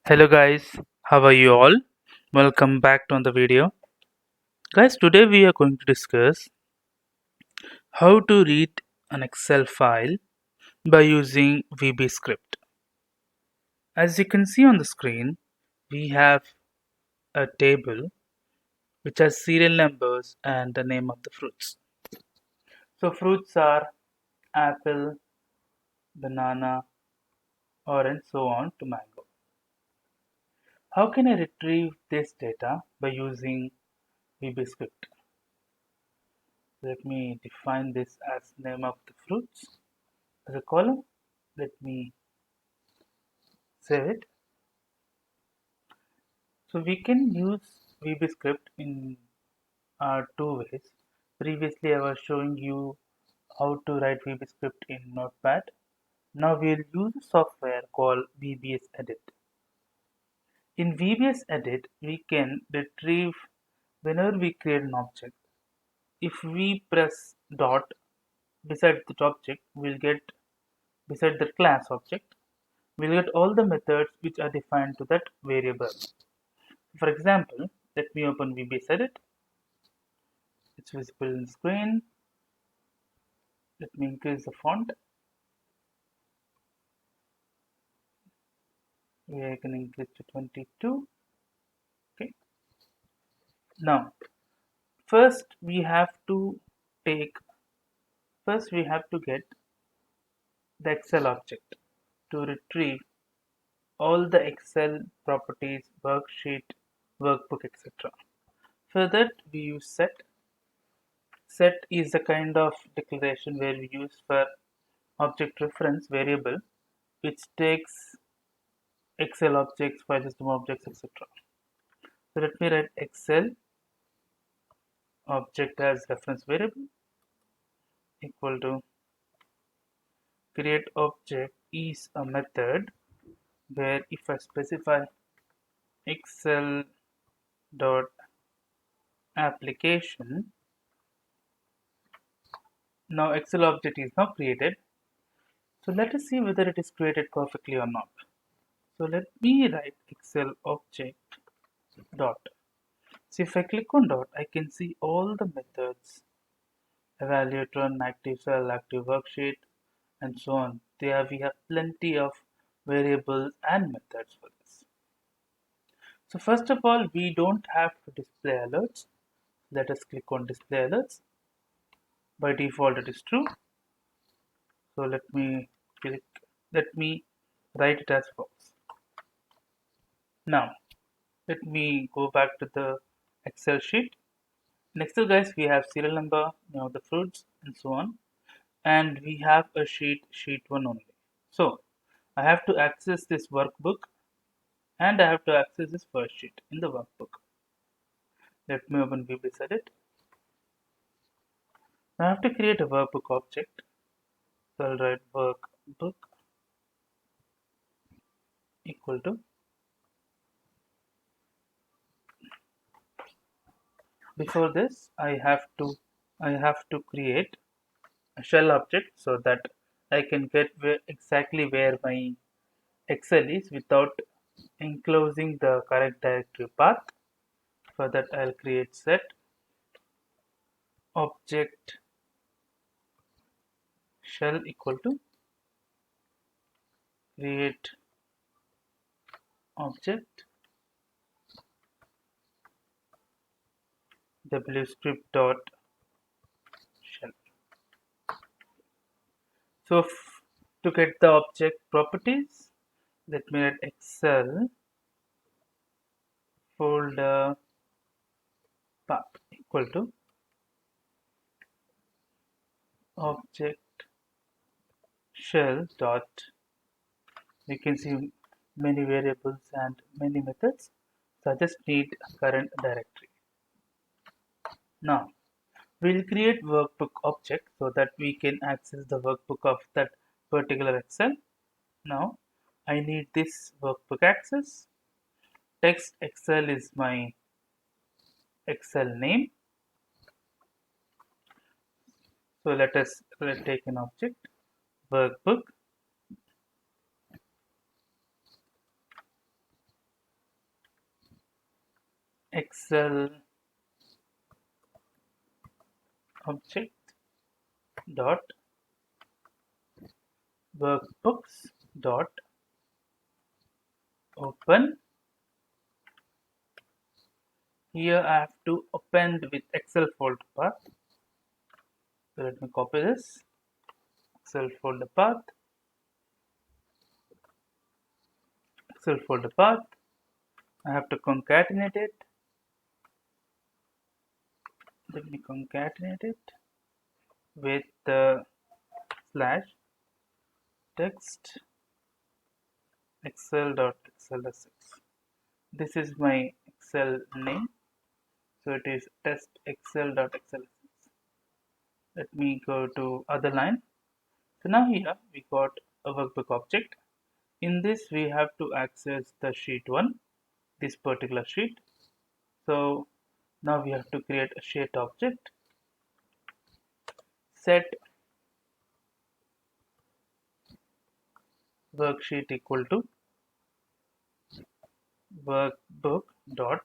Hello guys, how are you all? Welcome back to the video. Guys, today we are going to discuss how to read an Excel file by using VB script. As you can see on the screen, we have a table which has serial numbers and the name of the fruits. So fruits are apple, banana, orange, so on to mango. How can I retrieve this data by using VB script? Let me define this as name of the fruits as a column. Let me save it. So we can use VB script in two ways. Previously I was showing you how to write VB script in Notepad. Now we'll use a software called VBS Edit. In VBS Edit we can retrieve whenever we create an object. If we press dot beside the object, we'll get beside the class object, we'll get all the methods which are defined to that variable. For example, let me open VBS Edit. It's visible in the screen. Let me increase the font. I can increase to 22. Okay. Now, first we have to take, first we have to get the Excel object to retrieve all the Excel properties, worksheet, workbook, etc. For that we use set. Set is a kind of declaration where we use for object reference variable which takes Excel objects, file system objects, etc. So let me write Excel object as reference variable equal to create object is a method where if I specify Excel dot application, now Excel object is now created. So let us see whether it is created perfectly or not. So let me write Excel object dot. So if I click on dot, I can see all the methods: evaluate run, active cell, active worksheet, and so on. There we have plenty of variables and methods for this. So first of all, we don't have to display alerts. Let us click on display alerts. By default, it is true. So click, let me write it as false. Now, let me go back to the Excel sheet. In Excel, guys, we have serial number, the fruits, and so on. And we have a sheet 1 only. So, I have to access this workbook and I have to access this first sheet in the workbook. Let me open VBS Edit. I have to create a workbook object. So I'll write workbook equal to. Before this, I have to create a shell object so that I can get exactly where my Excel is without enclosing the correct directory path. For that, I'll create set object shell equal to create object wscript dot shell. So to get the object properties, let me write Excel folder path equal to object shell dot. You can see many variables and many methods. So I just need current directory. Now we'll create workbook object so that we can access the workbook of that particular Excel. Now I need this workbook access. Text Excel is my Excel name. So let's take an object workbook Excel object dot workbooks dot open. Here I have to append with Excel folder path. So let me copy this Excel folder path, Excel folder path. I have to concatenate it. Let me concatenate it with slash text excel.xlsx. This is my Excel name, so it is test excel.xlsx. Let me go to other line. So now here we got a workbook object. In this we have to access the sheet 1, this particular sheet. So now we have to create a sheet object. Set worksheet equal to workbook dot.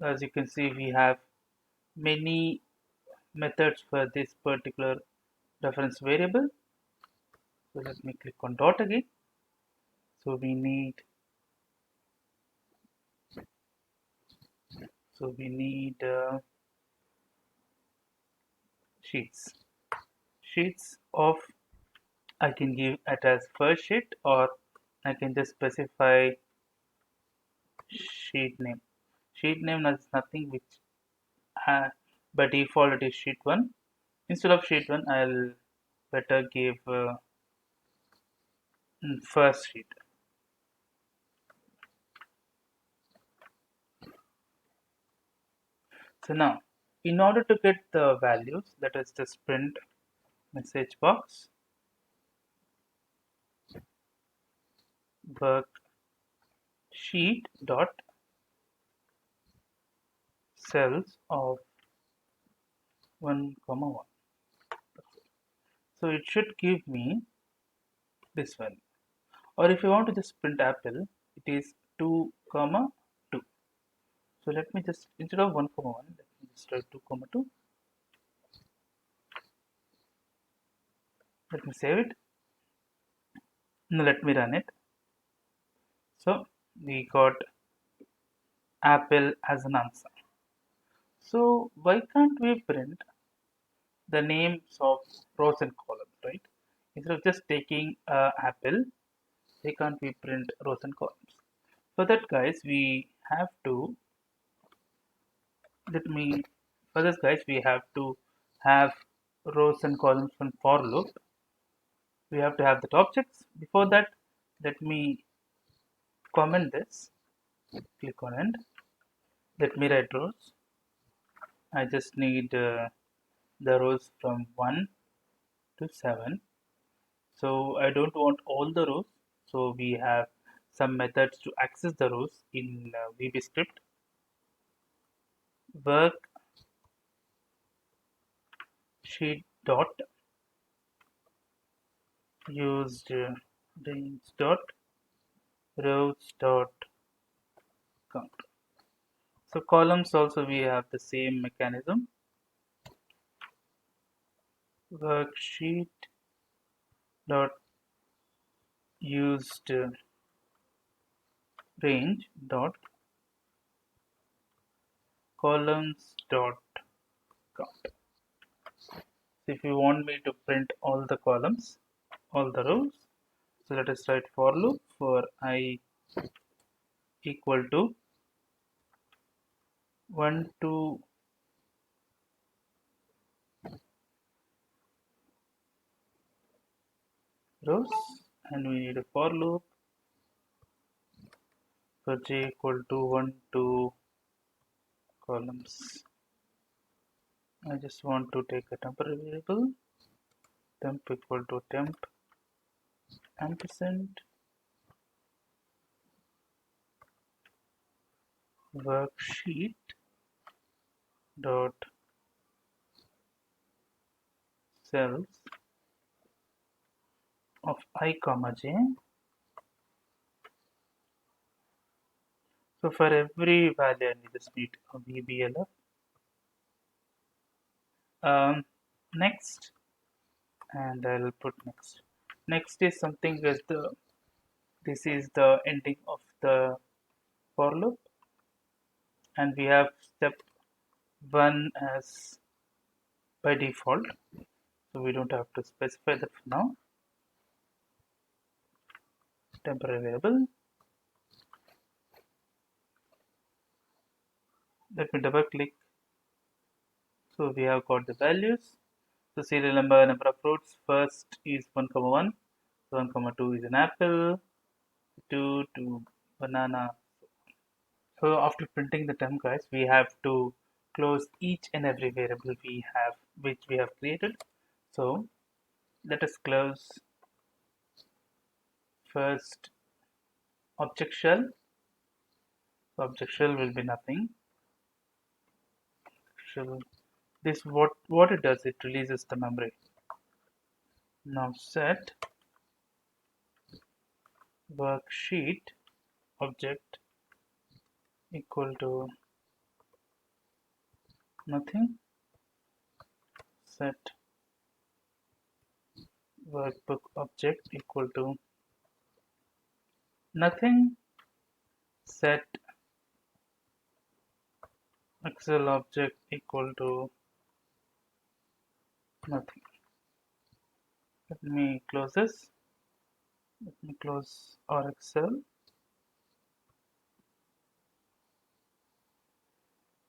As you can see, we have many methods for this particular reference variable. So let me click on dot again. So we need sheets of, I can give it as first sheet, or I can just specify sheet name. Sheet name is nothing which by default it is sheet 1. Instead of sheet 1, I'll better give first sheet. So now, in order to get the values, let us just print message box worksheet dot cells of 1 comma 1. So it should give me this one. Or if you want to just print apple, it is 2 comma 2. So let me just, instead of 1 comma 1, let me just write 2 comma 2. Let me save it. Now let me run it. So we got apple as an answer. So why can't we print the names of rows and columns, right? Instead of just taking apple, why can't we print rows and columns? For that, guys, we have to, let me, for this, guys, we have to have rows and columns from for loop. We have to have that objects. Before that, let me comment this. Click on end. Let me write rows. I just need the rows from 1 to 7. So I don't want all the rows. So we have some methods to access the rows in VB script. Worksheet dot used range dot rows dot count. So columns also we have the same mechanism. Worksheet dot used range dot columns dot count. So if you want me to print all the columns, all the rows, so let us write for loop for I equal to 1 to rows, and we need a for loop for j equal to 1 to columns. I just want to take a temporary variable, temp equal to temp ampersand worksheet dot cells of I comma j. So for every value, I just need a VBLF. Next, and I'll put next. Next is something with this is the ending of the for loop, and we have step 1 as by default, so we don't have to specify that for now. Temporary variable. Let me double click. So we have got the values. So serial number of fruits. First is 1, 1. So 1, 2 is an apple. 2 banana. So after printing the term, guys, we have to close each and every variable which we have created. So let us close first object shell. So object shell will be nothing. Shell. This what it does. It releases the memory. Now set worksheet object equal to nothing. Set workbook object equal to nothing. Set Excel object equal to nothing. Let me close this. Let me close our Excel.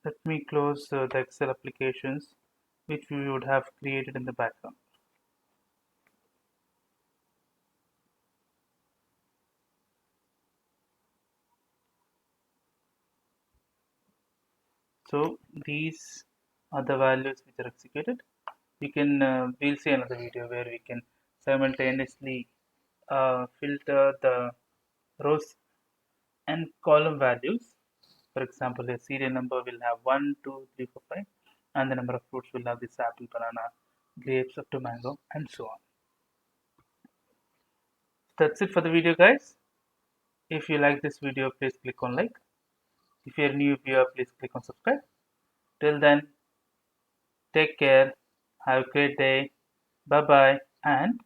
Let me close the Excel applications which we would have created in the background. So these are the values which are executed. We'll see another video where we can simultaneously filter the rows and column values. For example, a serial number will have 1, 2, 3, 4, 5, and the number of fruits will have this apple, banana, grapes up to mango, and so on. That's it for the video, guys. If you like this video, please click on like. If you're a new viewer, please click on subscribe. Till then, take care, have a great day, bye bye, and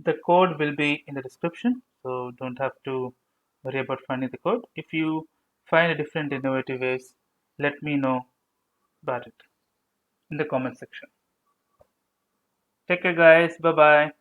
the code will be in the description, so don't have to worry about finding the code. If you find a different innovative ways, let me know about it in the comment section. Take care, guys. Bye bye.